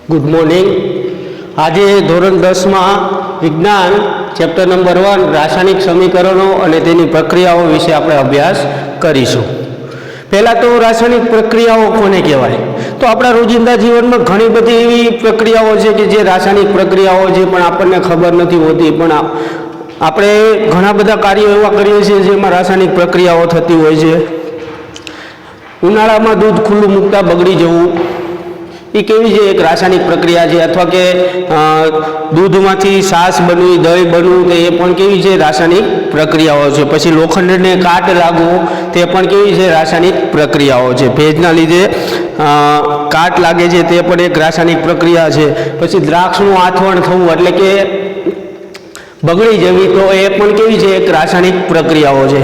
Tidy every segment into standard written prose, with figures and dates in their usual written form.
Good morning. आज धोरण 10 में विज्ञान चैप्टर नंबर 1 रासायनिक समीकरणों और तेनी प्रक्रियाओं विषे आपणे अभ्यास करीशुं। पहला तो रासायनिक प्रक्रियाओं कोने कहेवाय, तो आपणा रोजिंदा जीवन में घणी बधी एवी प्रक्रियाओं छे कि जे रासायनिक प्रक्रियाओं छे पण आपणने खबर नथी होती, पण आपणे घणा बधा कार्यो एवा करीए छीए जेमां रासायनिक प्रक्रियाओं थती होय छे। उनाळामां दूध खुल्लुं मूकता बगड़ी जवुं એ કેવી છે એક રાસાયણિક પ્રક્રિયા છે, અથવા કે દૂધમાંથી છાશ બનવી, દહીં બનવું, તો એ પણ કેવી છે રાસાયણિક પ્રક્રિયાઓ છે। પછી લોખંડને કાટ લાગવો તે પણ કેવી છે રાસાયણિક પ્રક્રિયાઓ છે। ભેજના લીધે કાટ લાગે છે તે પણ એક રાસાયણિક પ્રક્રિયા છે। પછી દ્રાક્ષનું આથવણ થવું એટલે કે બગડી જવી, તો એ પણ કેવી છે એક રાસાયણિક પ્રક્રિયાઓ છે।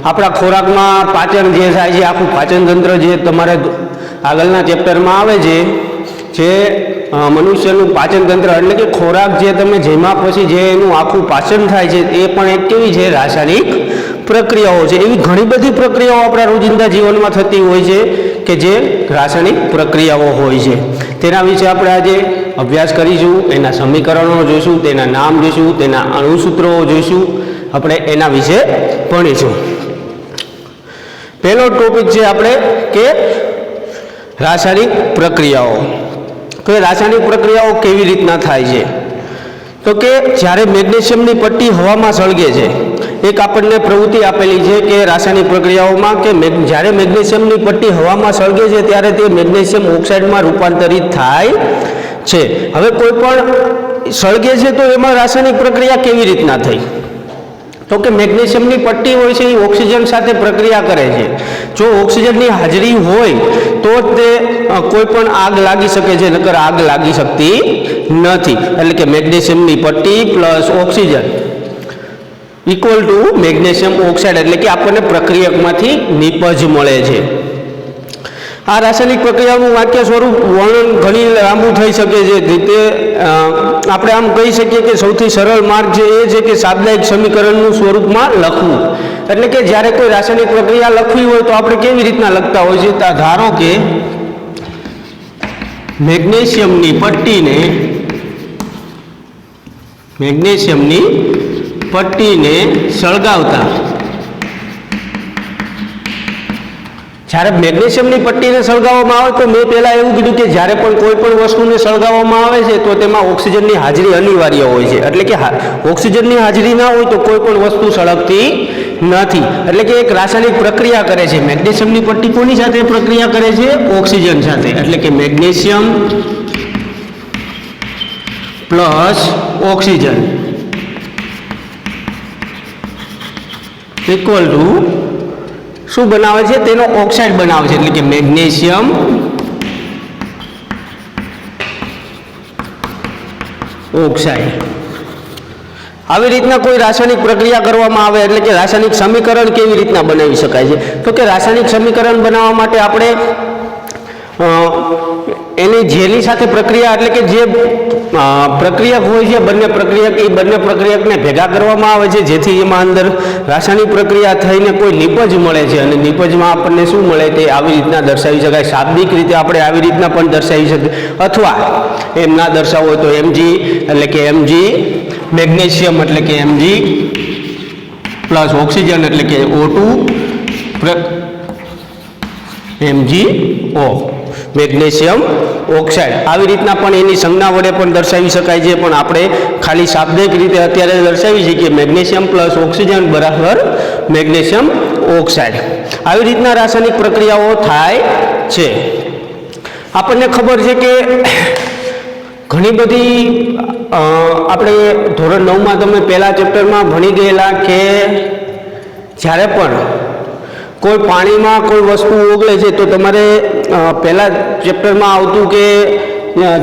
આપણા ખોરાકમાં પાચન જે થાય છે, આખું પાચન તંત્ર જે તમારે આગળના ચેપ્ટરમાં આવે છે, જે મનુષ્યનું પાચન તંત્ર એટલે કે ખોરાક જે તમે જેમાં પછી જે એનું આખું પાચન થાય છે એ પણ એક કેવી છે રાસાયણિક પ્રક્રિયાઓ છે। એવી ઘણી બધી પ્રક્રિયાઓ આપણા રોજિંદા જીવનમાં થતી હોય છે કે જે રાસાયણિક પ્રક્રિયાઓ હોય છે। તેના વિશે આપણે આજે અભ્યાસ કરીશું, એના સમીકરણો જોઈશું, તેના નામ જોઈશું, તેના અણુસૂત્રો જોઈશું, આપણે એના વિશે ભણીશું। પહેલો ટોપિક છે આપણે કે રાસાયણિક પ્રક્રિયાઓ। તો એ રાસાયણિક પ્રક્રિયાઓ કેવી રીતના થાય છે, તો કે જ્યારે મેગ્નેશિયમની પટ્ટી હવામાં સળગે છે, એક આપણને પ્રવૃત્તિ આપેલી છે કે રાસાયણિક પ્રક્રિયાઓમાં કે જ્યારે મેગ્નેશિયમની પટ્ટી હવામાં સળગે છે ત્યારે તે મેગ્નેશિયમ ઓક્સાઇડમાં રૂપાંતરિત થાય છે। હવે કોઈ પણ સળગે છે તો એમાં રાસાયણિક પ્રક્રિયા કેવી રીતના થઈ, તો કે મેગ્નેશિયમની પટ્ટી હોય છે એ ઓક્સિજન સાથે પ્રક્રિયા કરે છે। જો ઓક્સિજનની હાજરી હોય તો તે કોઈ પણ આગ લાગી શકે છે, નકર આગ લાગી શકતી નથી। એટલે કે મેગ્નેશિયમની પટ્ટી plus oxygen equal to magnesium oxide, એટલે કે આપણને પ્રક્રિયકમાંથી નિપજ મળે છે। આ રાસાયણિક પ્રક્રિયાનું વાક્ય સ્વરૂપ વર્ણન ઘણી લાંબુ થઈ શકે છે, રીતે આપણે આમ કહી શકીએ કે સૌથી સરળ માર્ગ છે એ છે કે સાપ્તાહિક સમીકરણનું સ્વરૂપમાં લખવું। એટલે કે જ્યારે કોઈ રાસાયણિક પ્રક્રિયા લખવી હોય તો આપણે કેવી રીતના લખતા હોય છે, ધારો કે મેગ્નેશિયમની પટ્ટીને સળગાવતા, જ્યારે મેગ્નેશિયમની પટ્ટીને સળગાવવામાં આવે તો મેં પહેલાં એવું કીધું કે જ્યારે પણ કોઈ પણ વસ્તુને સળગાવવામાં આવે છે તો તેમાં ઓક્સિજનની હાજરી અનિવાર્ય હોય છે। એટલે કે ઓક્સિજનની હાજરી ના હોય તો કોઈ પણ વસ્તુ સળગતી નથી। એટલે કે એક રાસાયણિક પ્રક્રિયા કરે છે। મેગ્નેશિયમની પટ્ટી કોની સાથે પ્રક્રિયા કરે છે? ઓક્સિજન સાથે। એટલે કે magnesium plus oxygen equal to શું બનાવે છે? તેનો ઓક્સાઇડ બનાવે છે। એટલે કે મેગ્નેશિયમ ઓક્સાઇડ। આવી રીતના કોઈ રાસાયણિક પ્રક્રિયા કરવામાં આવે એટલે કે રાસાયણિક સમીકરણ કેવી રીતના બનાવી શકાય છે, તો કે રાસાયણિક સમીકરણ બનાવવા માટે આપણે એની જેની સાથે પ્રક્રિયા એટલે કે જે પ્રક્રિયક હોય છે, બંને પ્રક્રિયકને ભેગા કરવામાં આવે છે, જેથી એમાં અંદર રાસાયણિક પ્રક્રિયા થઈને કોઈ નિપજ મળે છે, અને નિપજમાં આપણને શું મળે તે આવી રીતના દર્શાવી શકાય। શાબ્દિક રીતે આપણે આવી રીતના પણ દર્શાવી શકીએ, અથવા એમ ના દર્શાવવું હોય તો એમજી એટલે કે એમજી મેગ્નેશિયમ એટલે કે એમજી પ્લસ ઓક્સિજન એટલે કે O2 MgO મેગ્નેશિયમ ઓક્સાઇડ। આવી રીતના પણ એની સંજ્ઞા વડે પણ દર્શાવી શકાય છે, પણ આપણે ખાલી શાબ્દિક રીતે અત્યારે દર્શાવી શકીએ મેગ્નેશિયમ પ્લસ ઓક્સિજન બરાબર મેગ્નેશિયમ ઓક્સાઇડ। આવી રીતના રાસાયણિક પ્રક્રિયાઓ થાય છે। આપણને ખબર છે કે ઘણી બધી આપણે ધોરણ 9માં તમે પહેલા ચેપ્ટરમાં ભણી ગયેલા કે જ્યારે પણ કોઈ પાણીમાં કોઈ વસ્તુ ઓગળે છે તો તમારે પહેલા ચેપ્ટરમાં આવતું કે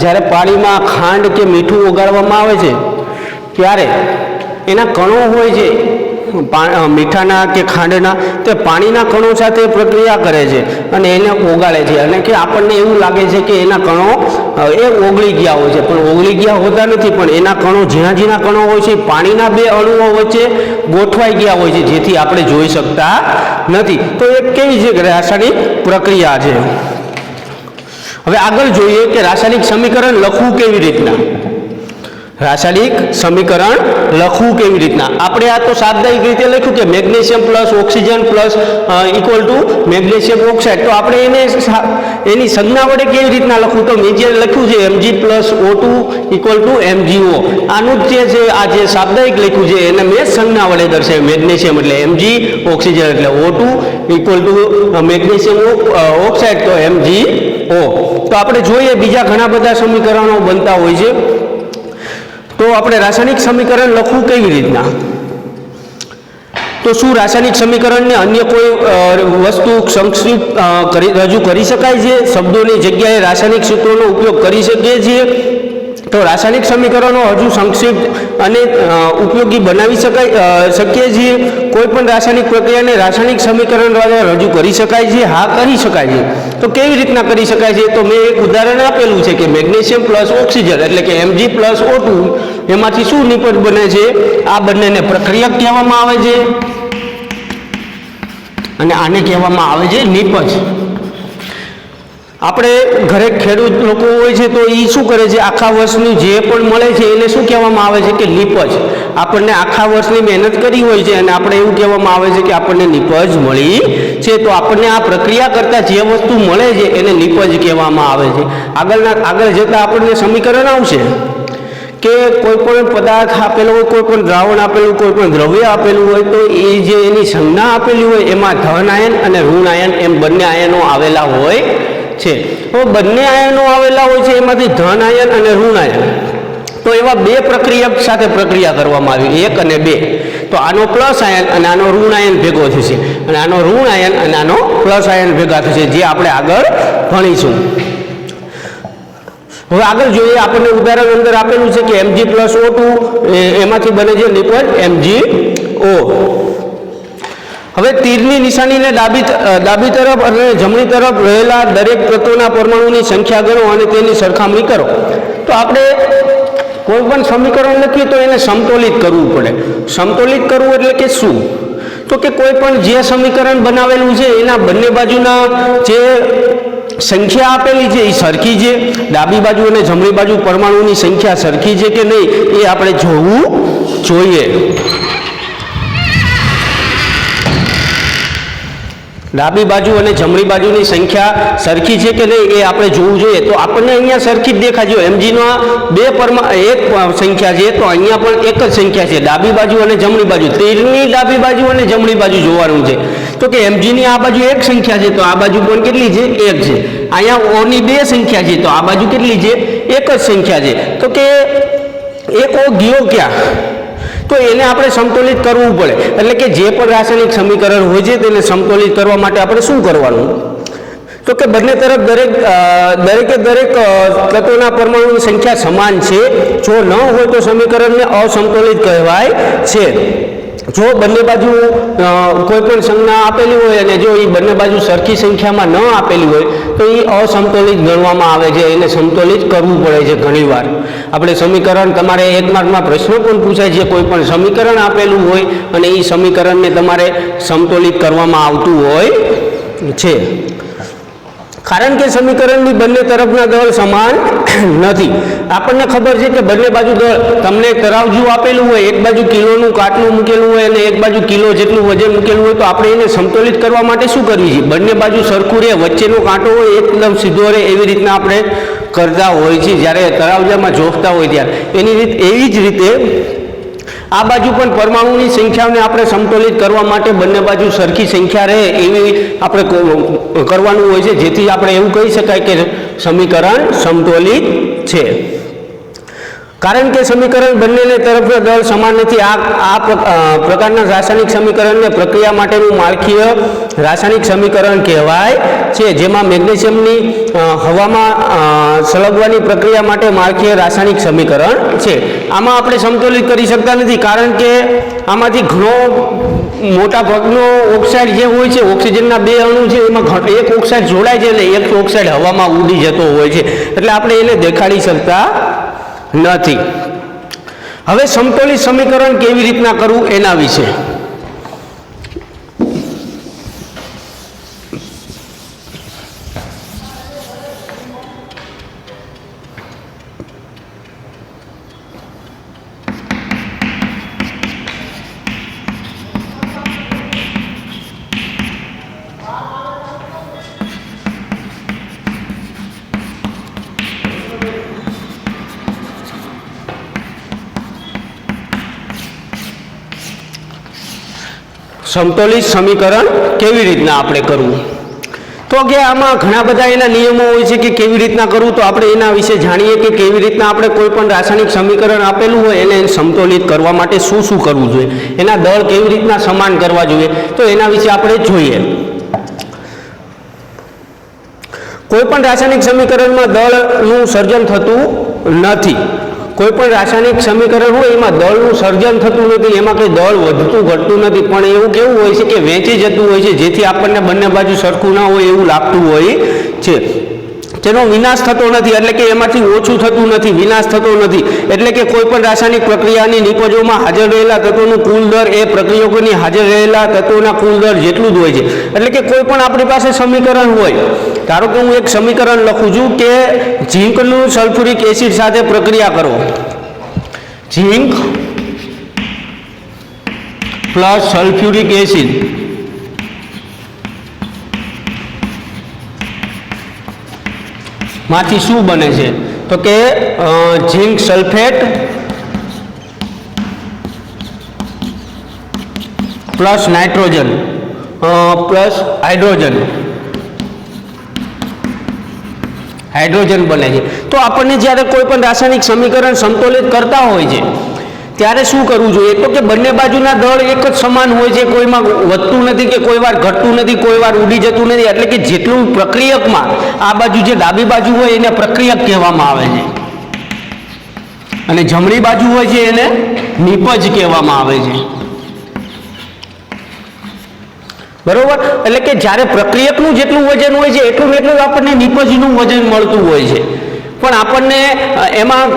જ્યારે પાણીમાં ખાંડ કે મીઠું ઓગાળવામાં આવે છે ત્યારે એના કણો હોય છે મીઠાના કે ખાંડના, તે પાણીના કણો સાથે પ્રક્રિયા કરે છે અને એને ઓગાળે છે, અને કે આપણને એવું લાગે છે કે એના કણો એ ઓગળી ગયા હોય છે, પણ ઓગળી ગયા હોતા નથી। પણ એના કણો ઝીણા કણો હોય છે પાણીના બે અણુઓ વચ્ચે ગોઠવાઈ ગયા હોય છે, જેથી આપણે જોઈ શકતા નથી। તો એ કેવી છે રાસાયણિક પ્રક્રિયા છે। હવે આગળ જોઈએ કે રાસાયણિક સમીકરણ લખવું કેવી રીતના. રાસાયણિક સમીકરણ લખવું કેવી રીતના. આપણે આ તો સાદયિક રીતે લખ્યું કે magnesium plus oxygen plus equal to magnesium oxide. તો આપણે એને એની સંજ્ઞા વડે કેવી રીતના લખવું, તો મેં જે લખ્યું છે Mg plus O2 equal to MgO. આનું જે છે આ જે સાદયિક લખ્યું છે એને મેં સંજ્ઞા વડે દર્શાવ્યું. મેગ્નેશિયમ એટલે Mg, ઓક્સિજન એટલે O2 equal to magnesium oxide તો MgO. તો આપણે જોઈએ બીજા ઘણા બધા સમીકરણો બનતા હોય છે. તો આપણે રાસાયણિક સમીકરણ લખવું કેવી રીતના, તો શું રાસાયણિક સમીકરણને અન્ય કોઈ વસ્તુ સંક્ષિપ્ત રજૂ કરી શકાય છે? શબ્દોની જગ્યાએ રાસાયણિક સૂત્રોનો ઉપયોગ કરી શકીએ છીએ? તો રાસાયણિક સમીકરણો હજુ સંક્ષિપ્ત અને ઉપયોગી બનાવી શકીએ છીએ? કોઈ પણ રાસાયણિક પ્રક્રિયાને રાસાયણિક સમીકરણ દ્વારા રજૂ કરી શકાય છે? હા, કરી શકાય છે. તો કેવી રીતના કરી શકાય છે? તો મેં એક ઉદાહરણ આપેલું છે કે મેગ્નેશિયમ પ્લસ ઓક્સિજન એટલે કે Mg પ્લસ O2 એમાંથી શું નિપજ બને છે? આ બંનેને પ્રક્રિયક કહેવામાં આવે છે અને આને કહેવામાં આવે છે નિપજ. આપણે ઘરે ખેડૂત લોકો હોય છે તો એ શું કરે છે, આખા વર્ષનું જે પણ મળે છે એને શું કહેવામાં આવે છે કે નિપજ. આપણને આખા વર્ષની મહેનત કરી હોય છે અને આપણે એવું કહેવામાં આવે છે કે આપણને નિપજ મળી છે. તો આપણને આ પ્રક્રિયા કરતાં જે વસ્તુ મળે છે એને નિપજ કહેવામાં આવે છે. આગળ જતાં આપણને સમીકરણ આવશે કે કોઈ પણ પદાર્થ આપેલો હોય, કોઈ પણ દ્રાવણ આપેલું, કોઈ પણ દ્રવ્ય આપેલું હોય તો એ જે એની સંજ્ઞા આપેલી હોય એમાં ધન આયન અને ઋણ આયન એમ બંને આયનો આવેલા હોય છે. તો બંને આયનો આવેલા હોય છે એમાંથી ધન આયન અને ઋણ આયન. તો એવા બે પ્રક્રિયક સાથે પ્રક્રિયા કરવામાં આવી, 1 અને 2. તો આનો પ્લસ આયન અને આનો ઋણ આયન ભેગો થશે અને આનો ઋણ આયન અને આનો પ્લસ આયન ભેગા થશે, જે આપણે આગળ ભણીશું. હવે આગળ જોઈએ, આપણને ઉદાહરણ અંદર આપેલું છે કે Mg પ્લસ O2 એમાંથી બને છે નિપજ MgO. હવે તીરની નિશાનીને ડાબી તરફ અને જમણી તરફ રહેલા દરેક તત્વોના પરમાણુની સંખ્યા ગણો અને તેની સરખામણી કરો. તો આપણે કોઈ પણ સમીકરણ લખીએ તો એને સમતોલિત કરવું પડે. સમતોલિત કરવું એટલે કે શું, તો કે કોઈ પણ જે સમીકરણ બનાવેલું છે એના બંને બાજુના જે સંખ્યા આપેલી છે એ સરખી છે, ડાબી બાજુ અને જમણી બાજુ પરમાણુની સંખ્યા સરખી છે કે નહીં એ આપણે જોવું જોઈએ. ડાબી બાજુ અને જમણી બાજુની સંખ્યા સરખી છે કે નહીં એ આપણે જોવું જોઈએ. તો આપણને અહીંયા સરખી જ દેખાય છે. Mgનો એક સંખ્યા છે તો અહીંયા પણ એક જ સંખ્યા છે, ડાબી બાજુ અને જમણી બાજુ. તીરની ડાબી બાજુ અને જમણી બાજુ જોવાનું છે. તો કે Mgની આ બાજુ એક સંખ્યા છે તો આ બાજુ પણ કેટલી છે? 1 છે. અહીંયા O ની 2 સંખ્યા છે તો આ બાજુ કેટલી છે? એક જ સંખ્યા છે. તો કે એક O ગયો ક્યાં? તો એને આપણે સમતોલિત કરવું પડે. એટલે કે જે પણ રાસાયણિક સમીકરણ હોય છે તેને સમતોલિત કરવા માટે આપણે શું કરવાનું, તો કે બંને તરફ દરેકે દરેક તત્વોના પરમાણુની સંખ્યા સમાન છે. જો ન હોય તો સમીકરણને અસમતોલિત કહેવાય છે. જો બંને બાજુ કોઈ પણ સંજ્ઞા આપેલી હોય અને જો એ બંને બાજુ સરખી સંખ્યામાં ન આપેલી હોય તો એ અસમતોલિત ગણવામાં આવે છે. એને સમતોલિત કરવું પડે છે ઘણીવાર. આપણે સમીકરણ, તમારે 1 માર્કમાં પ્રશ્ન પણ પૂછાય છે, કોઈ પણ સમીકરણ આપેલું હોય અને એ સમીકરણને તમારે સમતોલિત કરવામાં આવતું હોય છે. કારણ કે સમીકરણની બંને તરફના દળ સમાન નથી. આપણને ખબર છે કે બંને બાજુ દળ, તમને તરાજુ આપેલું હોય, એક બાજુ કિલોનું કાટલું મૂકેલું હોય અને એક બાજુ કિલો જેટલું વજન મૂકેલું હોય, તો આપણે એને સમતોલિત કરવા માટે શું કરવી છે? બંને બાજુ સરખું રહે, વચ્ચેનો કાંટો હોય એકદમ સીધો રહે એવી રીતના આપણે કરતા હોય છે જ્યારે તરાજામાં જોખતા હોય ત્યારે. એવી જ રીતે આ બાજુ પણ પરમાણુની સંખ્યાને આપણે સમતોલિત કરવા માટે બંને બાજુ સરખી સંખ્યા રહે એવી આપણે કરવાનું હોય છે, જેથી આપણે એવું કહી શકાય કે સમીકરણ સમતોલિત છે. કારણ કે સમીકરણ બંનેને તરફના દળ સમાન નથી. આ પ્રકારના રાસાયણિક સમીકરણને પ્રક્રિયા માટેનું માળખીય રાસાયણિક સમીકરણ કહેવાય છે, જેમાં મેગ્નેશિયમની હવામાં સળગવાની પ્રક્રિયા માટે માળખીય રાસાયણિક સમીકરણ છે. આમાં આપણે સમતોલિત કરી શકતા નથી કારણ કે આમાંથી ઘણો મોટા ભાગનો ઓક્સાઇડ જે હોય છે, ઓક્સિજનના 2 અણુ છે એમાં એક ઓક્સાઇડ જોડાય છે એટલે એક ઓક્સાઇડ હવામાં ઉડી જતો હોય છે, એટલે આપણે એને દેખાડી શકતા નથી. હવે સમતોલિત સમીકરણ કેવી રીતના કરવું એના વિશે. સમતોલિત સમીકરણ કેવી રીતના આપણે કરવું. તો કે આમાં ઘણા બધા એના નિયમો હોય છે કે કેવી રીતના કરવું. તો આપણે એના વિશે જાણીએ કે કેવી રીતના આપણે કોઈ પણ રાસાયણિક સમીકરણ આપેલું હોય એને સંતુલિત કરવા માટે શું શું કરવું જોઈએ, એના દળ કેવી રીતના સમાન કરવા જોઈએ, તો એના વિશે આપણે જોઈએ. કોઈ પણ રાસાયણિક સમીકરણમાં દળનું સર્જન થતું નથી. કોઈ પણ રાસાયણિક સમીકરણ હોય એમાં દળનું સર્જન થતું નથી, એમાં કંઈ દળ વધતું ઘટતું નથી, પણ એવું કેવું હોય છે કે વેચી જતું હોય છે, જેથી આપણને બંને બાજુ સરખું ના હોય એવું લાગતું હોય છે. તેનો વિનાશ થતો નથી, એટલે કે એમાંથી ઓછું થતું નથી, વિનાશ થતો નથી. એટલે કે કોઈ પણ રાસાયણિક પ્રક્રિયાની નિપજોમાં હાજર રહેલા તત્વોનું કુલ દર એ પ્રક્રિયકોની હાજર રહેલા તત્વોના કુલ દર જેટલું જ હોય છે. એટલે કે કોઈ પણ આપણી પાસે સમીકરણ હોય, ધારો કે હું એક સમીકરણ લખું છું કે ઝીંકનું સલ્ફ્યુરિક એસિડ સાથે પ્રક્રિયા કરો, ઝીંક પ્લસ સલ્ફ્યુરિક એસિડ માંથી શું બને છે, તો કે ઝીંક sulphate plus nitrogen plus hydrogen બને છે. તો આપણને જ્યારે કોઈ પણ રાસાયણિક સમીકરણ સંતુલિત કરતા હોય છે ત્યારે શું કરવું જોઈએ, તો કે બંને બાજુના દળ એક જ સમાન હોય છે, કોઈમાં વધતું નથી કે કોઈ વાર ઘટતું નથી, કોઈ વાર ઉડી જતું નથી. એટલે કે જેટલું પ્રક્રિયકમાં આ બાજુ જે ડાબી બાજુ હોય એને પ્રક્રિયક કહેવામાં આવે છે અને જમણી બાજુ હોય છે એને નિપજ કહેવામાં આવે છે. બરોબર. એટલે કે જ્યારે પ્રક્રિયકનું જેટલું વજન હોય છે એટલું આપણને નિપજનું વજન મળતું હોય છે, પણ આપણને એમાં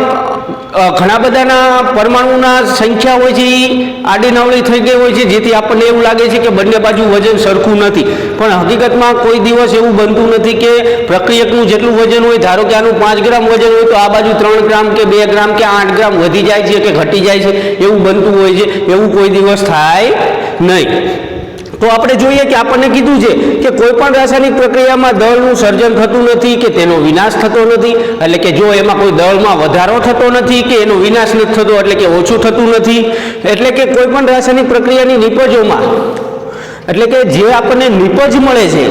ઘણા બધાના પરમાણુના સંખ્યા હોય છે એ આડીનવળી થઈ ગઈ હોય છે, જેથી આપણને એવું લાગે છે કે બંને બાજુ વજન સરખું નથી. પણ હકીકતમાં કોઈ દિવસ એવું બનતું નથી કે પ્રક્રિયકનું જેટલું વજન હોય, ધારો કે આનું 5 ગ્રામ વજન હોય તો આ બાજુ 3 ગ્રામ કે 2 ગ્રામ કે 8 ગ્રામ વધી જાય છે કે ઘટી જાય છે, એવું બનતું હોય છે. એવું કોઈ દિવસ થાય નહીં. તો આપણે જોઈએ કે આપણને કીધું છે કે કોઈ પણ રાસાયણિક પ્રક્રિયામાં દળનું સર્જન થતું નથી કે તેનો વિનાશ થતો નથી. એટલે કે જો એમાં કોઈ દળમાં વધારો થતો નથી કે એનો વિનાશ નથી થતો, એટલે કે ઓછું થતું નથી. એટલે કે કોઈ પણ રાસાયણિક પ્રક્રિયાની નિપજોમાં, એટલે કે જે આપણને નિપજ મળે છે,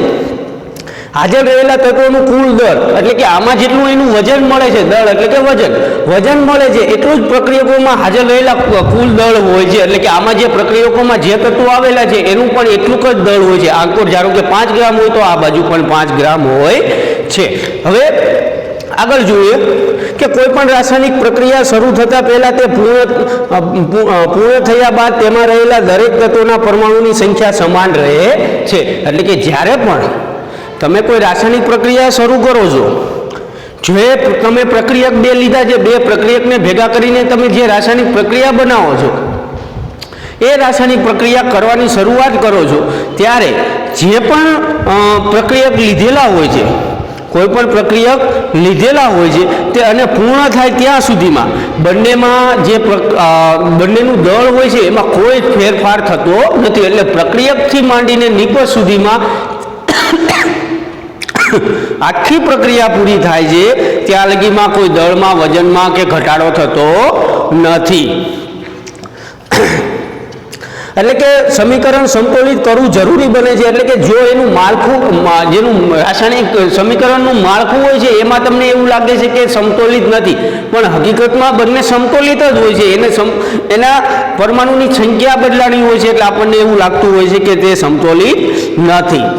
હાજર રહેલા તત્વોનું કુલ દળ, એટલે કે આમાં જેટલું એનું વજન મળે છે, દળ એટલે કે વજન મળે છે, એટલું જ પ્રક્રિયકોમાં હાજર રહેલા કુલ દળ હોય છે. એટલે કે આમાં જે પ્રક્રિયકોમાં જે તત્વો આવેલા છે એનું પણ એટલું જ દળ હોય છે. આંકોર ધારો કે 5 ગ્રામ હોય તો આ બાજુ પણ 5 ગ્રામ હોય છે. હવે આગળ જોઈએ કે કોઈ પણ રાસાયણિક પ્રક્રિયા શરૂ થતા પહેલા તે પૂર્ણ થયા બાદ તેમાં રહેલા દરેક તત્વોના પરમાણુની સંખ્યા સમાન રહે છે. એટલે કે જ્યારે પણ તમે કોઈ રાસાયણિક પ્રક્રિયા શરૂ કરો છો, જે તમે પ્રક્રિયક 2 લીધા છે, 2 પ્રક્રિયકને ભેગા કરીને તમે જે રાસાયણિક પ્રક્રિયા બનાવો છો, એ રાસાયણિક પ્રક્રિયા કરવાની શરૂઆત કરો છો ત્યારે જે પણ પ્રક્રિયક લીધેલા હોય છે, કોઈ પણ પ્રક્રિયક લીધેલા હોય છે તે અને પૂર્ણ થાય ત્યાં સુધીમાં બંનેમાં જે બંનેનું દળ હોય છે એમાં કોઈ ફેરફાર થતો નથી. એટલે પ્રક્રિયકથી માંડીને નિપજ સુધીમાં આખી પ્રક્રિયા પૂરી થાય છે ત્યાં લગીમાં કોઈ દળમાં, વજનમાં કે ઘટાડો થતો નથી. એટલે કે સમીકરણ સંતુલિત કરવું જરૂરી બને છે. એટલે કે જો એનું માળખું, જેનું રાસાયણિક સમીકરણનું માળખું હોય છે એમાં તમને એવું લાગે છે કે સમતોલિત નથી, પણ હકીકતમાં બંને સમતોલિત જ હોય છે. એના પરમાણુની સંખ્યા બદલાની હોય છે, એટલે આપણને એવું લાગતું હોય છે કે તે સમતોલિત નથી.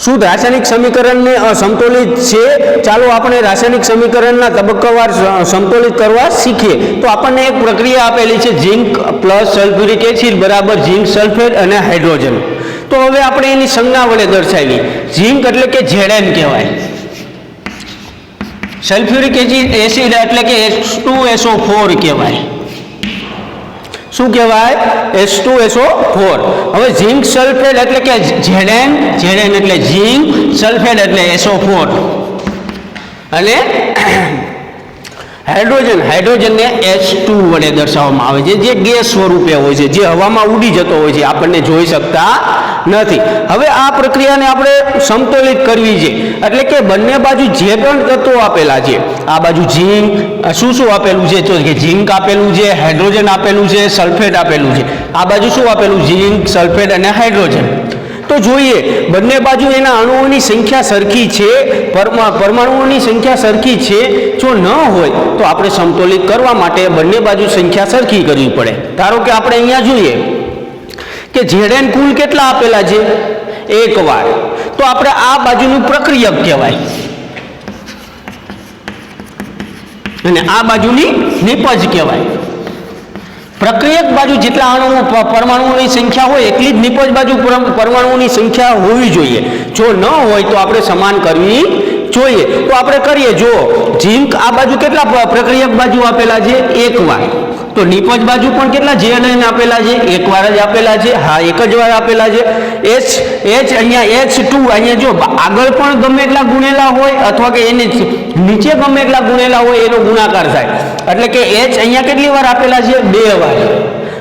શું રાસાયણિક સમીકરણને અસમતોલિત છે? ચાલો આપણે રાસાયણિક સમીકરણના તબક્કાવાર સમતોલિત કરવા શીખીએ. તો આપણને એક પ્રક્રિયા આપેલી છે, ઝીંક પ્લસ સલ્ફ્યુરિક એસિડ બરાબર ઝીંક સલ્ફેટ અને હાઇડ્રોજન. તો હવે આપણે એની સંજ્ઞા વડે દર્શાવી. ઝીંક એટલે કે Zn કહેવાય, સલ્ફ્યુરિક એસિડ એટલે કે H2SO4 કહેવાય. શું કહેવાય? H2SO4. હવે ઝીંક સલ્ફેટ એટલે કે Zn એટલે ઝીંક, સલ્ફેટ એટલે SO4 અને હાઇડ્રોજનને H2 વડે દર્શાવવામાં આવે છે, જે ગેસ સ્વરૂપે હોય છે, જે હવામાં ઉડી જતો હોય છે, આપણને જોઈ શકતા નથી. હવે આ પ્રક્રિયાને આપણે સમતોલિત કરવી છે, એટલે કે બંને બાજુ જે પણ તત્વો આપેલા છે, આ બાજુ ઝીંક, શું શું આપેલું છે તો કે ઝીંક આપેલું છે, હાઇડ્રોજન આપેલું છે, સલ્ફેટ આપેલું છે. આ બાજુ શું આપેલું? ઝીંક, સલ્ફેટ અને હાઇડ્રોજન. તો જોઈએ બંને બાજુ એના અણુઓની સંખ્યા સરખી છે, પરમાણુઓની સંખ્યા સરખી છે. જો ન હોય તો આપણે સમતોલિત કરવા માટે બંને બાજુ સંખ્યા સરખી કરવી પડે. ધારો કે આપણે અહીંયા જોઈએ કે Zn કુલ કેટલા આપેલા છે? એક વાર. તો આપણે આ બાજુનું પ્રક્રિયક કહેવાય અને આ બાજુની નિપજ કહેવાય. પ્રક્રિયક બાજુ જેટલા અણુઓ પરમાણુઓની સંખ્યા હોય એટલી જ નિપજ બાજુ પરમાણુઓની સંખ્યા હોવી જોઈએ. જો ન હોય તો આપણે સમાન કરવી જોઈએ. તો આપણે કરીએ. જો ઝીંક આ બાજુ કેટલા પ્રક્રિયક બાજુ આપેલા છે? એક વાર. તો નિપજ બાજુ પણ કેટલા Zn આપેલા છે? એક વાર જ આપેલા છે. હા, એક જ વાર આપેલા છે. H અહીંયા H2 અહીંયા જો આગળ પણ ગમે એટલા ગુણેલા હોય અથવા કે એને નીચે ગમે એટલા ગુણેલા હોય એનો ગુણાકાર થાય. એટલે કે H અહીંયા કેટલી વાર આપેલા છે? 2 વાર.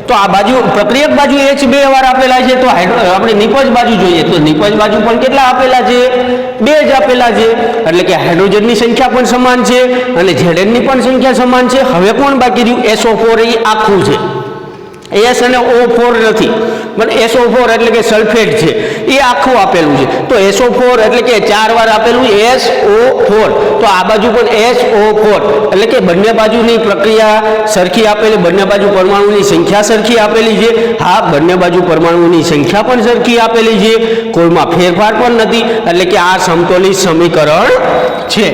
તો આ બાજુ પ્રક્રિયક બાજુ H 2 વાર આપેલા છે. તો આપણે નિપજ બાજુ જોઈએ તો નિપજ બાજુ પણ કેટલા આપેલા છે? 2 જ આપેલા છે. એટલે કે હાઇડ્રોજનની સંખ્યા પણ સમાન છે અને Znની પણ સંખ્યા સમાન છે. હવે કોણ બાકી રહ્યું? SO4 એ આખું છે. S અને O4 નથી, પણ SO4 એટલે કે સલ્ફેટ છે, એ આખું આપેલું છે. તો SO4 એટલે કે 4 વાર આપેલું SO4. તો આ બાજુ પણ SO4 એટલે કે બંને બાજુની પ્રક્રિયા સરખી આપેલી, બંને બાજુ પરમાણુની સંખ્યા સરખી આપેલી છે. હા, બંને બાજુ પરમાણુની સંખ્યા પણ સરખી આપેલી છે, કોઈમાં ફેરફાર પણ નથી. એટલે કે આ સમતોલિત સમીકરણ છે.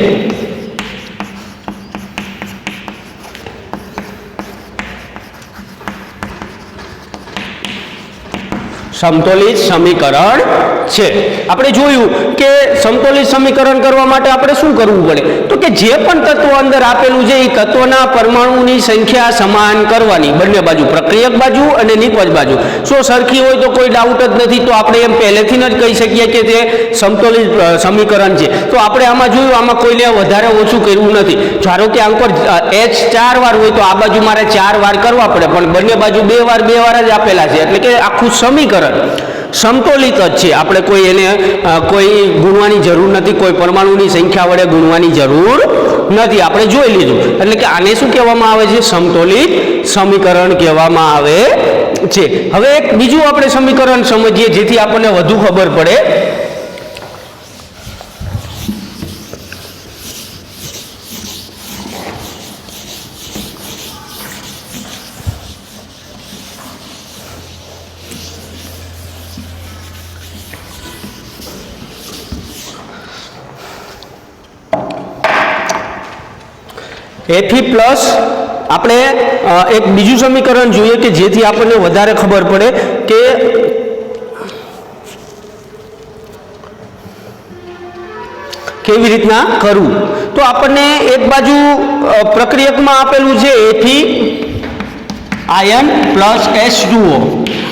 સમતોલિત સમીકરણ છે. આપણે જોયું કે સમતોલિત સમીકરણ કરવા માટે આપણે શું કરવું પડે? તો કે જે પણ તત્વ અંદર આપેલું છે એ તત્વના પરમાણુની સંખ્યા સમાન કરવાની, બંને બાજુ, પ્રક્રિયક બાજુ અને નિપજ બાજુ. જો સરખી હોય તો કોઈ ડાઉટ જ નથી. તો આપણે એમ પહેલેથી જ કહી શકીએ કે તે સમતોલિત સમીકરણ છે. તો આપણે આમાં જોયું, આમાં કોઈને વધારે ઓછું કરવું નથી. ધારો કે આંક પર H 4 વાર હોય તો આ બાજુ મારે 4 વાર કરવા પડે, પણ બંને બાજુ 2 વાર જ આપેલા છે. એટલે કે આખું સમીકરણ સમતોલિત જ છે. આપણે કોઈ એને કોઈ ગુણવાની જરૂર નથી, કોઈ પરમાણુની સંખ્યા વડે ગુણવાની જરૂર નથી. આપણે જોઈ લીધું. એટલે કે આને શું કહેવામાં આવે છે? સમતોલિત સમીકરણ કહેવામાં આવે છે. હવે એક બીજું આપણે સમીકરણ સમજીએ જેથી આપણને વધુ ખબર પડે. Fe પ્લસ આપણે એક બીજું સમીકરણ જોઈએ કે જેથી આપણને વધારે ખબર પડે કે કેવી રીતના કરવું. તો આપણને એક બાજુ પ્રક્રિયકમાં આપેલું છે Fe આયન પ્લસ H2O,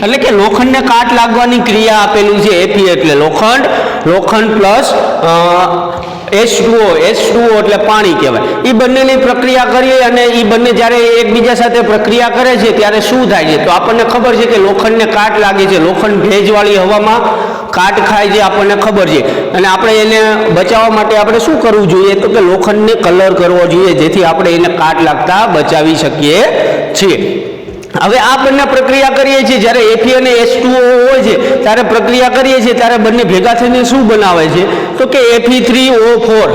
એટલે કે લોખંડને કાટ લાગવાની ક્રિયા આપેલું છે. Fe એટલે લોખંડ પ્લસ H2O એટલે પાણી કહેવાય. એ બંનેની પ્રક્રિયા કરીએ અને એ બંને જ્યારે એકબીજા સાથે પ્રક્રિયા કરે છે ત્યારે શું થાય છે? તો આપણને ખબર છે કે લોખંડને કાટ લાગે છે. લોખંડ ભેજવાળી હવામાં કાટ ખાય છે, આપણને ખબર છે. અને આપણે એને બચાવવા માટે આપણે શું કરવું જોઈએ? તો કે લોખંડને કલર કરવો જોઈએ, જેથી આપણે એને કાટ લાગતા બચાવી શકીએ છીએ. હવે આ બંને પ્રક્રિયા કરીએ છીએ, જ્યારે Fe અને H2O હોય છે ત્યારે પ્રક્રિયા કરીએ છીએ ત્યારે બંને ભેગા થઈને શું બનાવે છે? તો કે Fe3O4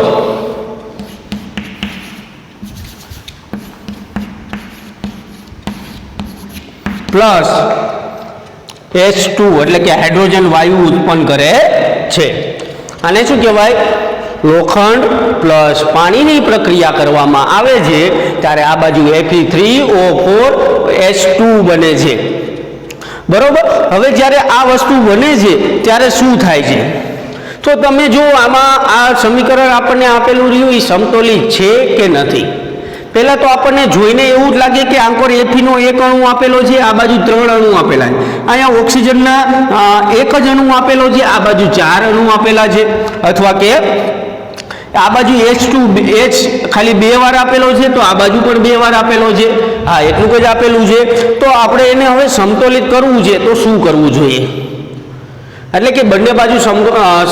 પ્લસ H2 એટલે કે હાઇડ્રોજન વાયુ ઉત્પન્ન કરે છે. આને શું કહેવાય? લોખંડ પ્લસ પાણીની પ્રક્રિયા કરવામાં આવે છે ત્યારે આ બાજુ Fe3O4 H2 બને છે. બરોબર. હવે જ્યારે આ વસ્તુ બને છે ત્યારે શું થાય છે? તો તમે જો આમાં આ સમીકરણ આપણને આપેલું રહ્યું એ સમતોલિત છે કે નથી? પહેલા તો આપણને જોઈને એવું જ લાગે કે આંકોર Fe નો એક અણુ આપેલો છે, આ બાજુ 3 અણુ આપેલા છે. અહીંયા ઓક્સિજનના એક જ અણુ આપેલો છે, આ બાજુ 4 અણુ આપેલા છે. અથવા કે આ બાજુ H ખાલી 2 વાર આપેલો છે, તો આ બાજુ પણ 2 વાર આપેલો છે. હા, એટલું જ આપેલું છે. તો આપણે એને હવે સમતોલિત કરવું છે, તો શું કરવું જોઈએ? એટલે કે બંને બાજુ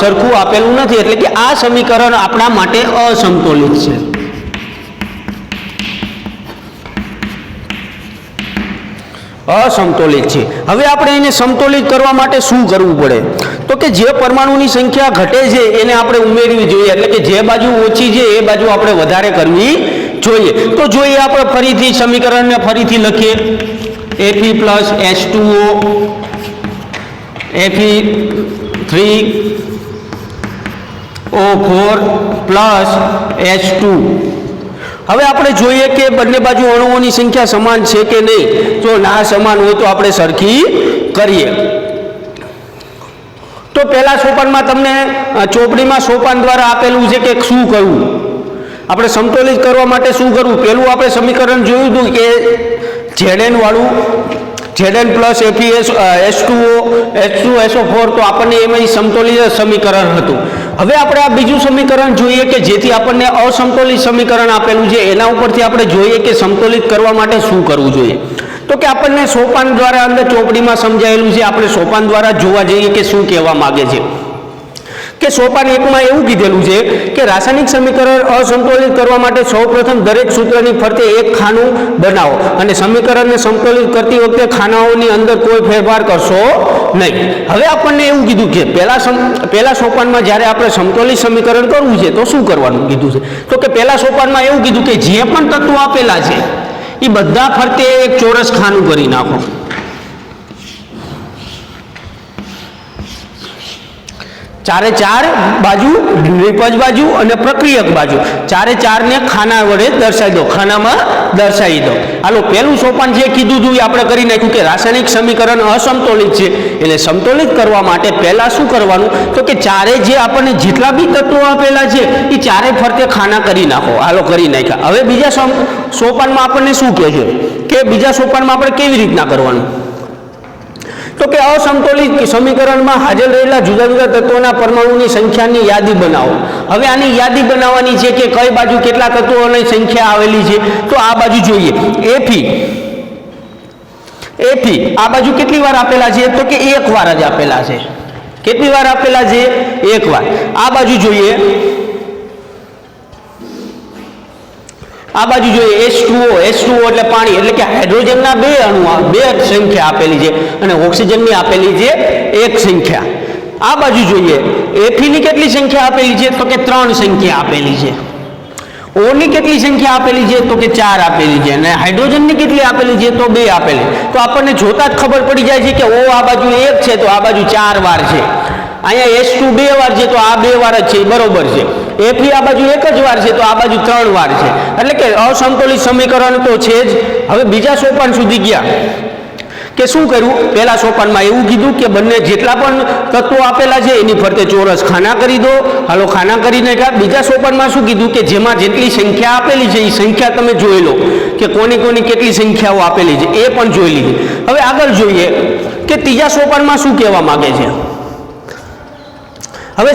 સરખું આપેલું નથી, એટલે કે આ સમીકરણ આપણા માટે અસમતોલિત છે. અસમતોલિત છે. હવે આપણે એને સમતોલિત કરવા માટે શું કરવું પડે? તો કે જે પરમાણુની સંખ્યા ઘટે છે એને આપણે ઉમેરવી જોઈએ, એટલે કે જે બાજુ ઓછી છે એ બાજુ આપણે વધારે કરવી જોઈએ. તો જોઈએ આપણે ફરીથી સમીકરણને ફરીથી લખીએ. Fe plus H2O Fe3O4 plus H2. હવે આપણે જોઈએ કે બંને બાજુ અણુઓની સંખ્યા સમાન છે કે નહીં. જો ના સમાન હોય તો આપણે સરખી કરીએ. તો પહેલા સોપાનમાં તમને ચોપડીમાં સોપાન દ્વારા આપેલું છે કે શું કરવું, આપણે સમતોલિત કરવા માટે શું કરવું. પહેલું આપણે સમીકરણ જોયું હતું કે Zn વાળું, Zn પ્લસ H2SO4, તો આપણને એમાં સમતોલિત સમીકરણ હતું. હવે આપણે આ બીજું સમીકરણ જોઈએ કે જેથી આપણને અસમતોલિત સમીકરણ આપેલું છે, એના ઉપરથી આપણે જોઈએ કે સમતોલિત કરવા માટે શું કરવું જોઈએ. તો કે આપણને સોપાન દ્વારા અંદર ચોપડીમાં સમજાયેલું છે, આપણે સોપાન દ્વારા જોવા જઈએ કે શું કહેવા માંગે છે. કે સોપાન 1 માં એવું કીધેલું છે કે રાસાયણિક સમીકરણ અસમતોલિત કરવા માટે સૌપ્રથમ દરેક સૂત્રની ફરતે એક ખાનું બનાવો અને સમીકરણને સમતોલિત કરતી વખતે ખાનાઓની અંદર કોઈ ફેરફાર કરશો નહીં. હવે આપણને એવું કીધું કે પહેલા સોપાનમાં જ્યારે આપણે સમતોલિત સમીકરણ કરવું છે તો શું કરવાનું કીધું છે. તો કે પહેલા સોપાનમાં એવું કીધું કે જે પણ તત્વો આપેલા છે એ બધા ફરતે એક ચોરસ ખાનું કરી નાખો. ચારે ચાર બાજુ, નિપજ બાજુ અને પ્રક્રિયક બાજુ, ચારે ચારને ખાના વડે દર્શાવી દો, ખાનામાં દર્શાવી દો. હાલો, પહેલું સોપાન જે કીધું હતું એ આપણે કરી નાખ્યું કે રાસાયણિક સમીકરણ અસમતોલિત છે, એટલે સમતોલિત કરવા માટે પહેલા શું કરવાનું, તો કે ચારે જે આપણને જેટલા બી તત્વો આપેલા છે એ ચારે ફરતે ખાના કરી નાખો. હાલો, કરી નાખ્યા. હવે બીજા સોપાનમાં આપણને શું કહે છે કે બીજા સોપાનમાં આપણે કેવી રીતના કરવાનું. તો કે અસમતોલિત સમીકરણમાં હાજર રહેલા જુદા જુદા તત્વોના પરમાણુની સંખ્યાની યાદી બનાવો. હવે આની યાદી બનાવવાની છે કે કઈ બાજુ કેટલા તત્વોની સંખ્યા આવેલી છે. તો આ બાજુ જોઈએ Fe આ બાજુ કેટલી વાર આપેલા છે, તો કે 1 વાર જ આપેલા છે. કેટલી વાર આપેલા છે? 1 વાર. આ બાજુ જોઈએ, આ બાજુ જોઈએ H2O એટલે પાણી, એટલે કે હાઇડ્રોજનના 2 અણુ, 2 સંખ્યા આપેલી છે અને ઓક્સિજનની આપેલી છે 1 સંખ્યા. આ બાજુ જોઈએ Feની કેટલી સંખ્યા આપેલી છે, તો કે 3 સંખ્યા આપેલી છે. ઓની કેટલી સંખ્યા આપેલી છે, તો કે 4 આપેલી છે. અને હાઇડ્રોજનની કેટલી આપેલી છે, તો 2 આપેલી. તો આપણને જોતા જ ખબર પડી જાય છે કે O આ બાજુ 1 છે તો આ બાજુ 4 વાર છે. અહીંયા H2 2 વાર છે તો આ 2 વાર જ છે, બરોબર છે. Fe આ બાજુ 1 જ વાર છે તો આ બાજુ 3 વાર છે, એટલે કે અસમતોલિત સમીકરણ તો છે જ. હવે બીજા સોપાન સુધી ગયા કે શું કર્યું. પહેલા સોપાનમાં એવું કીધું કે બંને જેટલા પણ તત્વો આપેલા છે એની ફરતે ચોરસ ખાના કરી દો. હાલો, ખાના કરી નાખ્યા. બીજા સોપાનમાં શું કીધું કે જેમાં જેટલી સંખ્યા આપેલી છે એ સંખ્યા તમે જોઈ લો કે કોની કોની કેટલી સંખ્યાઓ આપેલી છે એ પણ જોઈ લીધી. હવે આગળ જોઈએ કે ત્રીજા સોપાનમાં શું કહેવા માંગે છે. હવે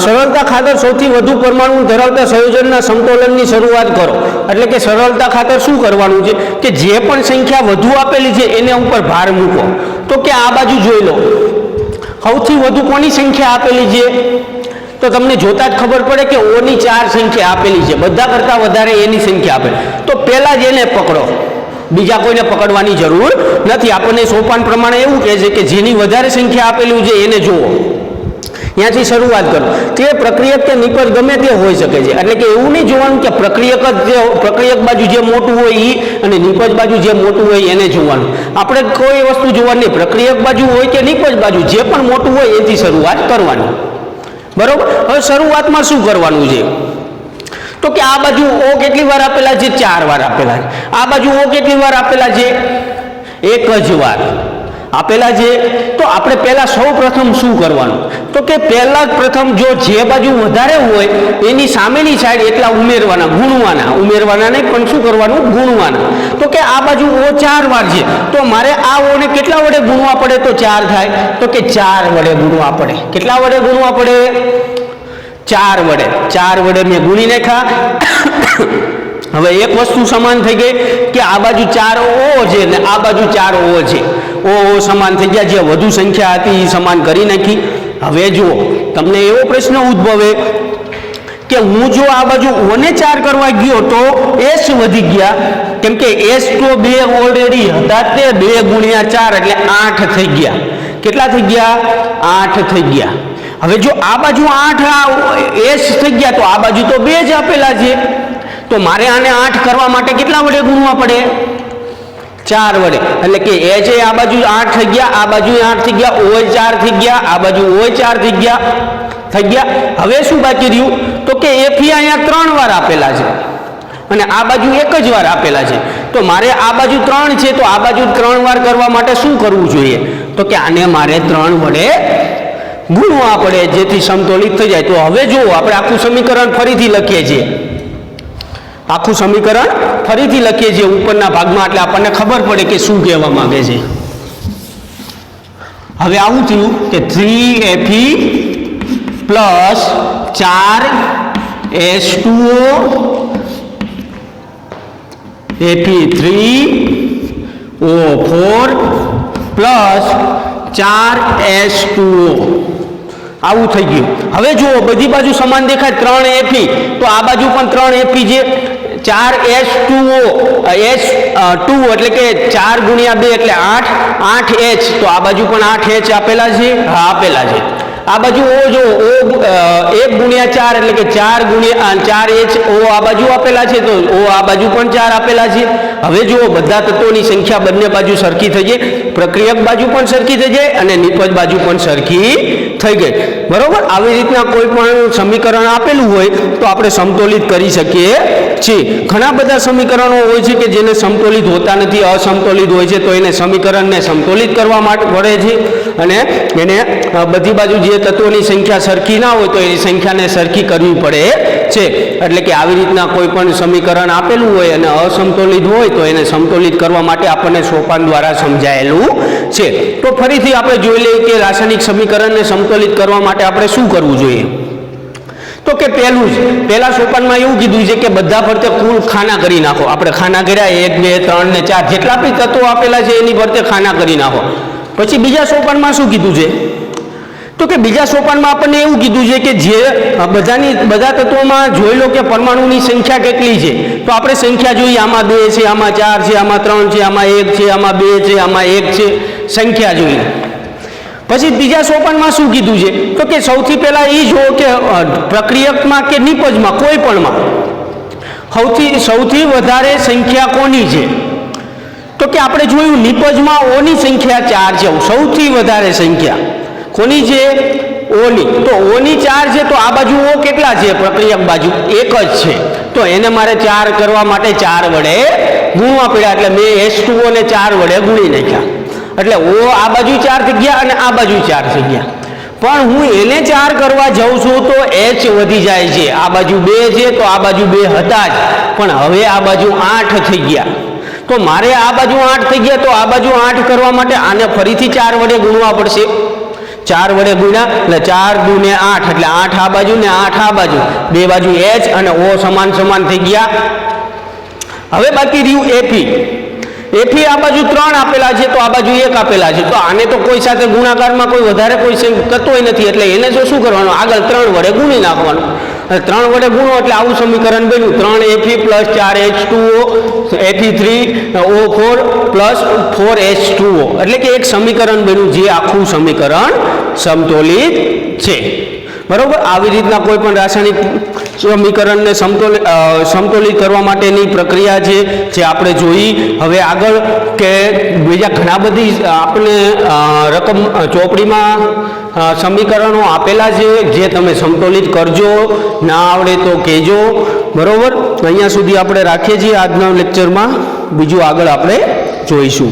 સરળતા ખાતર સૌથી વધુ પરમાણુ ધરાવતા સંયોજનના સમતોલનની શરૂઆત કરો. એટલે કે સરળતા ખાતર શું કરવાનું છે કે જે પણ સંખ્યા વધુ આપેલી છે એને ઉપર ભાર મૂકો. તો કે આ બાજુ જોઈ લો, સૌથી વધુ કોની સંખ્યા આપેલી છે, તો તમને જોતા જ ખબર પડે કે ઓની 4 સંખ્યા આપેલી છે, બધા કરતાં વધારે એની સંખ્યા આપેલી. તો પહેલા જ એને પકડો, બીજા કોઈને પકડવાની જરૂર નથી. આપણને સોપાન પ્રમાણે એવું કહે છે કે જેની વધારે સંખ્યા આપેલું છે એને જુઓ, ત્યાંથી શરૂઆત કરો. તે પ્રક્રિયક કે નિપજ ગમે તે હોઈ શકે છે, એટલે કે એવું નહીં જોવાનું કે પ્રક્રિયક બાજુ જે મોટું હોય એ અને નિપજ બાજુ જે મોટું હોય એને જોવાનું. આપણે કોઈ વસ્તુ જોવાની નહીં, પ્રક્રિયક બાજુ હોય કે નિપજ બાજુ જે પણ મોટું હોય એથી શરૂઆત કરવાની, બરોબર. હવે શરૂઆતમાં શું કરવાનું છે, તો કે આ બાજુ O કેટલી વાર આપેલા છે, 4 વાર આપેલા છે. આ બાજુ O કેટલી વાર આપેલા છે, 1 જ વાર આપેલા છે. તો આપણે પહેલા સૌ પ્રથમ શું કરવાનું, તો કે પહેલા જ પ્રથમ જો જે બાજુ વધારે હોય એની સામેની સાઈડ એટલા ઉમેરવાના, ઉમેરવાના નહીં પણ શું કરવાનું, ગુણવાના. તો કે આ બાજુ O 4 વાર છે તો મારે આ O ને કેટલા વડે ગુણવા પડે તો 4 થાય, તો કે 4 વડે ગુણવા પડે. કેટલા વડે ગુણવા પડે, 4 વડે મેં ગુણી નાખ્યા. હવે એક વસ્તુ સમાન થઈ ગઈ કે આ બાજુ 4 ઓ છે ને આ બાજુ 4 ઓ છે. ઓ સમાન થઈ ગયા. જે વધુ સંખ્યા હતી એ સમાન કરી નાખી. હવે જુઓ, તમને એવો પ્રશ્ન ઉદ્ભવે કે હું જો આ બાજુ ઓ ને 4 કરવા ગયો તો એસ વધી ગયા, કેમ કે એસ તો 2 ઓલરેડી હતા તે 2 ગુણ્યા 4 એટલે 8 થઈ ગયા. કેટલા થઈ ગયા? 8 થઈ ગયા. હવે જો આ બાજુ 8 એસ થઈ ગયા તો આ બાજુ તો 2 જ આપેલા છે, તો મારે આને 8 કરવા માટે કેટલા વડે ગુણવા પડે? 4 વડે. એટલે કે એ છે આ બાજુ 8 થઈ ગયા, આ બાજુ 8 થઈ ગયા, ઓય 4 થઈ ગયા, આ બાજુ ઓય 4 થઈ ગયા. હવે શું બાકી રહ્યું? તો કે એફી અહીંયા 3 વાર આપેલા છે અને આ બાજુ 1 જ વાર આપેલા છે. તો મારે આ બાજુ 3 છે તો આ બાજુ 3 વાર કરવા માટે શું કરવું જોઈએ? તો કે આને મારે 3 વડે ગુણવા પડે, જેથી સમતોલિત થઈ જાય. તો હવે જુઓ, આપણે આખું સમીકરણ ફરીથી લખીએ છીએ. ઉપરના ભાગમાં, એટલે આપણને ખબર પડે કે શું કહેવા માંગે છે. હવે આવું થયું કે 3Fe plus 4H2O Fe3O4 plus 4H2O આવું થઈ ગયું. હવે જુઓ, બધી બાજુ સમાન દેખાય. 3 Fe તો આ બાજુ પણ 3 Fe છે. 4H2O H2 એટલે કે 4 ગુણ્યા 2 એટલે 8H તો આ બાજુ પણ 8H આપેલા છે. હા, આપેલા છે. આ બાજુ O જો O 1 ગુણ્યા 4 એટલે કે 4 ગુણ્યા 4H O આ બાજુ આપેલા છે, તો O આ બાજુ પણ 4 આપેલા છે. હવે જુઓ, બધા તત્વોની સંખ્યા બંને બાજુ સરખી થઈ જાય, પ્રક્રિયક બાજુ પણ સરખી થઈ જાય અને નિપજ બાજુ પણ સરખી થઈ ગઈ. બરોબર. આવી રીતના કોઈ પણ સમીકરણ આપેલું હોય તો આપણે સમતોલિત કરી શકીએ છીએ. ઘણા બધા સમીકરણો હોય છે કે જેને સમતોલિત હોતા નથી, અસમતોલિત હોય છે, તો એને સમીકરણને સમતોલિત કરવા માટે પડે છે અને એને બધી બાજુ જે તત્વોની સંખ્યા સરખી ના હોય તો એની સંખ્યાને સરખી કરવી પડે છે. એટલે કે આવી રીતના કોઈ પણ સમીકરણ આપેલું હોય અને અસમતોલિત હોય તો એને સમતોલિત કરવા માટે આપણને સોપાન દ્વારા સમજાયેલું છે. તો ફરીથી આપણે જોઈ લઈએ કે રાસાયણિક સમીકરણને સમતોલિત કરવા માટે આપણે શું કરવું જોઈએ. તો કે પહેલા સોપાનમાં એવું કીધું છે કે બધા ફરતે કુલ ખાના કરી નાખો. આપણે ખાના કર્યા 1 2 3 ને 4 જેટલા બી તત્વો આપેલા છે એની ફરતે ખાના કરી નાખો. પછી બીજા સોપાનમાં શું કીધું છે? તો કે બીજા સોપાનમાં આપણને એવું કીધું છે કે જે બધા તત્વોમાં જોઈ લો કે પરમાણુની સંખ્યા કેટલી છે. તો આપણે સંખ્યા જોઈએ, આમાં 2 છે, આમાં 4 છે, આમાં 3 છે, આમાં 1 છે, આમાં 2 છે, આમાં 1 છે, સંખ્યા જોઈએ. પછી બીજા સોપાનમાં શું કીધું છે? તો કે સૌથી પહેલા એ જુઓ કે પ્રક્રિયકમાં કે નિપજમાં કોઈ પણમાં સૌથી વધારે સંખ્યા કોની છે? તો કે આપણે જોયું નિપજમાં ઓની સંખ્યા 4 છે. સૌથી વધારે સંખ્યા કોની છે? ઓની. તો ઓની 4 છે, તો આ બાજુ ઓ કેટલા છે? પ્રક્રિયક બાજુ 1 જ છે. તો એને મારે 4 કરવા માટે 4 વડે ગુણવા પડ્યા. એટલે મેં H2O ને 4 વડે ગુણી નાખ્યા. એટલે O આ બાજુ 4 થઈ ગયા અને આ બાજુ 4 થઈ ગયા. પણ હું એને 4 કરવા જાઉં છું તો H વધી જાય છે. આ બાજુ 2 છે તો આ બાજુ 2 હતા જ, પણ હવે આ બાજુ 8 થઈ ગયા. તો મારે આ બાજુ 8 થઈ ગયા, તો આ બાજુ 8 કરવા માટે આને ફરીથી 4 વડે ગુણવા પડશે. 4 વડે ગુણ્યા એટલે 4 દૂને 8 એટલે 8 આ બાજુ ને 8 આ બાજુ, બે બાજુ H અને O સમાન સમાન થઈ ગયા. હવે બાકી રહ્યું Fe આ બાજુ 3 આપેલા છે તો આ બાજુ 1 આપેલા છે. તો આને તો કોઈ સાથે ગુણાકારમાં કોઈ વધારે કોઈ તત્વોય નથી, એટલે એને જો શું કરવાનું? આગળ 3 વડે ગુણી નાખવાનું. 3 વડે ગુણો એટલે આવું સમીકરણ બન્યું. 3Fe plus 4H2O Fe3O4 plus 4H2O એટલે કે એક સમીકરણ બન્યું, જે આખું સમીકરણ સમતોલિત છે. બરોબર. આવી રીતના કોઈ પણ રાસાયણિક સમીકરણને સમતોલિત કરવા માટેની પ્રક્રિયા છે જે આપણે જોઈ. હવે આગળ કે બીજા ઘણા બધી આપણે રકમ ચોપડીમાં સમીકરણો આપેલા છે જે તમે સમતોલિત કરજો, ના આવડે તો કહેજો. બરોબર. અહીંયા સુધી આપણે રાખીએ છીએ આજના લેક્ચરમાં. બીજું આગળ આપણે જોઈશું.